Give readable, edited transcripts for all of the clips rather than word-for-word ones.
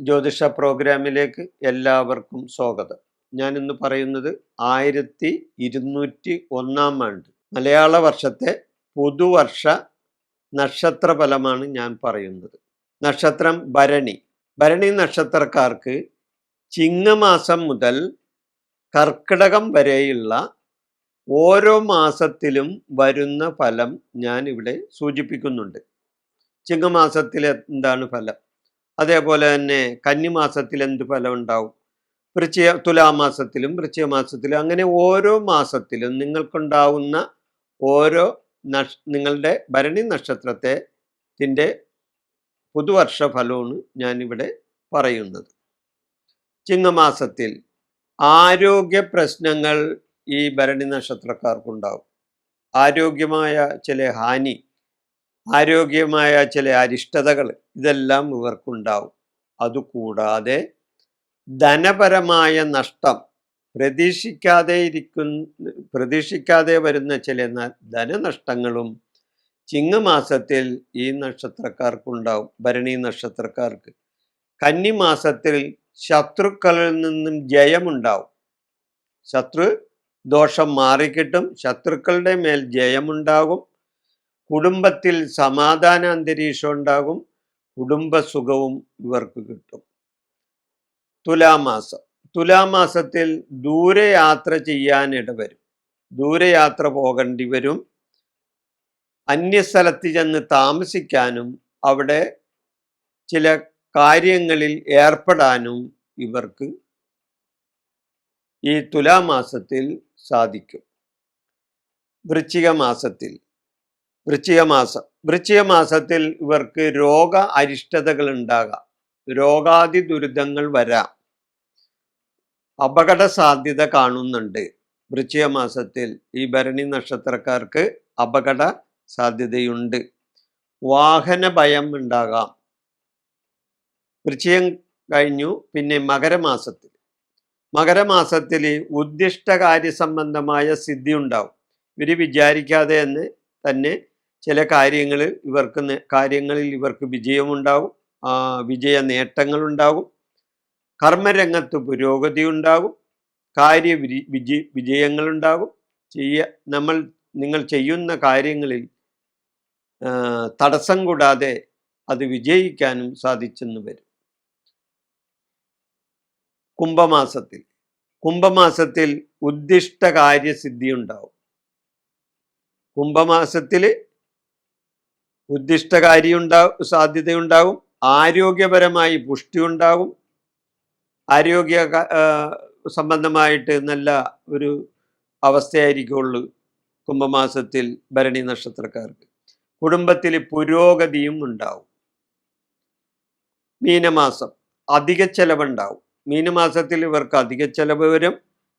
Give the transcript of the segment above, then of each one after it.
ജ്യോതിഷ പ്രോഗ്രാമിലേക്ക് എല്ലാവർക്കും സ്വാഗതം. ഞാൻ ഇന്ന് പറയുന്നത് 1201 ആണ്ട് മലയാള വർഷത്തെ പുതുവർഷ നക്ഷത്രഫലമാണ് ഞാൻ പറയുന്നത്. നക്ഷത്രം ഭരണി. ഭരണി നക്ഷത്രക്കാർക്ക് ചിങ്ങമാസം മുതൽ കർക്കിടകം വരെയുള്ള ഓരോ മാസത്തിലും വരുന്ന ഫലം ഞാൻ ഇവിടെ സൂചിപ്പിക്കുന്നുണ്ട്. ചിങ്ങമാസത്തിൽ എന്താണ് ഫലം, അതേപോലെ തന്നെ കന്നിമാസത്തിൽ എന്ത് ഫലം ഉണ്ടാവും, തുലാമാസത്തിലും വൃശ്ചികമാസത്തിലും, അങ്ങനെ ഓരോ മാസത്തിലും നിങ്ങൾക്കുണ്ടാവുന്ന ഓരോ നിങ്ങളുടെ ഭരണി നക്ഷത്രത്തിന്റെ പുതുവർഷ ഫലമാണ് ഞാനിവിടെ പറയുന്നത്. ചിങ്ങമാസത്തിൽ ആരോഗ്യ പ്രശ്നങ്ങൾ ഈ ഭരണി നക്ഷത്രക്കാർക്കുണ്ടാവും. ആരോഗ്യമായ ചില ഹാനി, ആരോഗ്യമായ ചില അരിഷ്ടതകൾ ഇതെല്ലാം ഇവർക്കുണ്ടാവും. അതുകൂടാതെ ധനപരമായ നഷ്ടം, പ്രതീക്ഷിക്കാതെ വരുന്ന ചില ധനനഷ്ടങ്ങളും ചിങ്ങമാസത്തിൽ ഈ നക്ഷത്രക്കാർക്കുണ്ടാവും, ഭരണി നക്ഷത്രക്കാർക്ക്. കന്നിമാസത്തിൽ ശത്രുക്കളിൽ നിന്നും ജയമുണ്ടാവും. ശത്രു ദോഷം മാറിക്കിട്ടും, ശത്രുക്കളുടെ മേൽ ജയമുണ്ടാകും. കുടുംബത്തിൽ സമാധാന അന്തരീക്ഷം ഉണ്ടാകും, കുടുംബസുഖവും ഇവർക്ക് കിട്ടും. തുലാമാസത്തിൽ ദൂരയാത്ര ചെയ്യാനിടവരും, ദൂരയാത്ര പോകേണ്ടി വരും. അന്യസ്ഥലത്ത് ചെന്ന് താമസിക്കാനും അവിടെ ചില കാര്യങ്ങളിൽ ഏർപ്പെടാനും ഇവർക്ക് ഈ തുലാമാസത്തിൽ സാധിക്കും. വൃശ്ചികമാസത്തിൽ ഇവർക്ക് രോഗ അരിഷ്ടതകൾ ഉണ്ടാകാം, രോഗാദി ദുരിതങ്ങൾ വരാം, അപകട സാധ്യത കാണുന്നുണ്ട്. വൃശ്ചികമാസത്തിൽ ഈ ഭരണി നക്ഷത്രക്കാർക്ക് അപകട സാധ്യതയുണ്ട്, വാഹന ഭയം ഉണ്ടാകാം. വൃശ്ചികം കഴിഞ്ഞു, പിന്നെ മകരമാസത്തിൽ ഉദ്ദിഷ്ടകാര്യ സംബന്ധമായ സിദ്ധി ഉണ്ടാവും. ഇവർ വിചാരിക്കാതെ തന്നെ ചില കാര്യങ്ങളിൽ ഇവർക്ക് വിജയമുണ്ടാകും, വിജയ നേട്ടങ്ങളുണ്ടാകും. കർമ്മരംഗത്ത് പുരോഗതി ഉണ്ടാകും, വിജയങ്ങളുണ്ടാകും. നിങ്ങൾ ചെയ്യുന്ന കാര്യങ്ങളിൽ തടസ്സം കൂടാതെ അത് വിജയിക്കാനും സാധിച്ചെന്ന് വരും. കുംഭമാസത്തിൽ ഉദ്ദിഷ്ട കാര്യസിദ്ധി ഉണ്ടാവും. കുംഭമാസത്തിൽ ഉദ്ദിഷ്ടകാരി സാധ്യതയുണ്ടാകും, ആരോഗ്യപരമായി പുഷ്ടി ഉണ്ടാകും. ആരോഗ്യ സംബന്ധമായിട്ട് നല്ല ഒരു അവസ്ഥയായിരിക്കുള്ളൂ കുംഭമാസത്തിൽ ഭരണി നക്ഷത്രക്കാർക്ക്. കുടുംബത്തിൽ പുരോഗതിയും ഉണ്ടാവും. അധിക ചെലവുണ്ടാവും. മീനമാസത്തിൽ ഇവർക്ക് അധിക ചെലവ് വരും.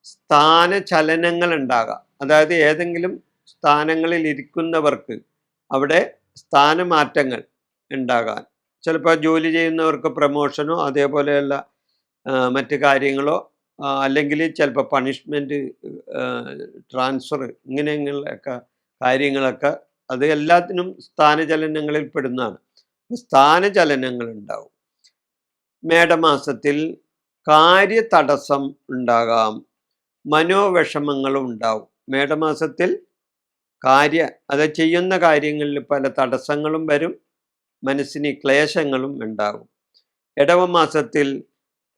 സ്ഥാനചലനങ്ങൾ ഉണ്ടാകാം, അതായത് ഏതെങ്കിലും സ്ഥാനങ്ങളിൽ ഇരിക്കുന്നവർക്ക് അവിടെ സ്ഥാനമാറ്റങ്ങൾ ഉണ്ടാകാൻ, ചിലപ്പോൾ ജോലി ചെയ്യുന്നവർക്ക് പ്രമോഷനോ അതേപോലെയുള്ള മറ്റു കാര്യങ്ങളോ, അല്ലെങ്കിൽ ചിലപ്പോൾ പണിഷ്മെൻറ്റ്, ട്രാൻസ്ഫർ, ഇങ്ങനെയൊക്കെ കാര്യങ്ങളൊക്കെ അത് എല്ലാത്തിനും സ്ഥാനചലനങ്ങളിൽ പെടുന്നതാണ്. സ്ഥാനചലനങ്ങൾ ഉണ്ടാവും. മേടമാസത്തിൽ കാര്യതടസ്സം ഉണ്ടാകാം, മനോവിഷമങ്ങളും ഉണ്ടാവും. മേടമാസത്തിൽ അത് ചെയ്യുന്ന കാര്യങ്ങളിൽ പല തടസ്സങ്ങളും വരും, മനസ്സിന് ക്ലേശങ്ങളും ഉണ്ടാകും. ഇടവമാസത്തിൽ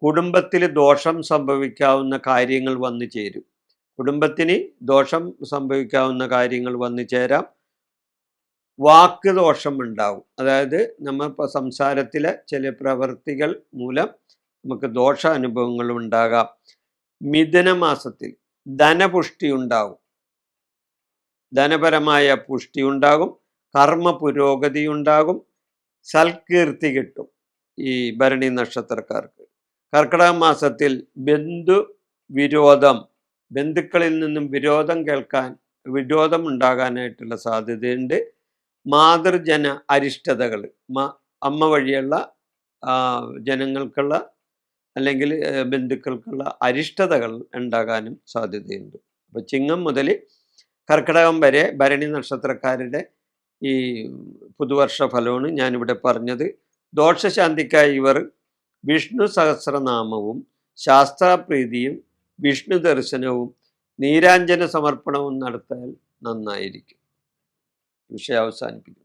കുടുംബത്തിൽ ദോഷം സംഭവിക്കാവുന്ന കാര്യങ്ങൾ വന്നു ചേരും. കുടുംബത്തിന് ദോഷം സംഭവിക്കാവുന്ന കാര്യങ്ങൾ വന്നു ചേരാം. വാക്ക് ദോഷം ഉണ്ടാവും, അതായത് നമ്മൾ സംസാരത്തിലെ ചില പ്രവൃത്തികൾ മൂലം നമുക്ക് ദോഷ അനുഭവങ്ങളും ഉണ്ടാകാം. മിഥുനമാസത്തിൽ ധനപുഷ്ടി ഉണ്ടാകും, ധനപരമായ പുഷ്ടി ഉണ്ടാകും, കർമ്മ പുരോഗതി ഉണ്ടാകും, സൽകീർത്തി കിട്ടും ഈ ഭരണി നക്ഷത്രക്കാർക്ക്. കർക്കിടക മാസത്തിൽ ബന്ധുക്കളിൽ നിന്നും വിരോധം ഉണ്ടാകാനായിട്ടുള്ള സാധ്യതയുണ്ട്. മാതൃജന അരിഷ്ടതകൾ, അമ്മ വഴിയുള്ള ജനങ്ങൾക്കുള്ള അല്ലെങ്കിൽ ബന്ധുക്കൾക്കുള്ള അരിഷ്ടതകൾ ഉണ്ടാകാനും സാധ്യതയുണ്ട്. അപ്പോൾ ചിങ്ങം മുതൽ കർക്കിടകം വരെ ഭരണി നക്ഷത്രക്കാരുടെ ഈ പുതുവർഷ ഫലമാണ് ഞാനിവിടെ പറഞ്ഞത്. ദോഷശാന്തിക്കായി ഇവർ വിഷ്ണു സഹസ്രനാമവും ശാസ്ത്രാപ്രീതിയും വിഷ്ണു ദർശനവും നീരാഞ്ജന സമർപ്പണവും നടത്തിയാൽ നന്നായിരിക്കും. വിഷയം അവസാനിപ്പിക്കുന്നു.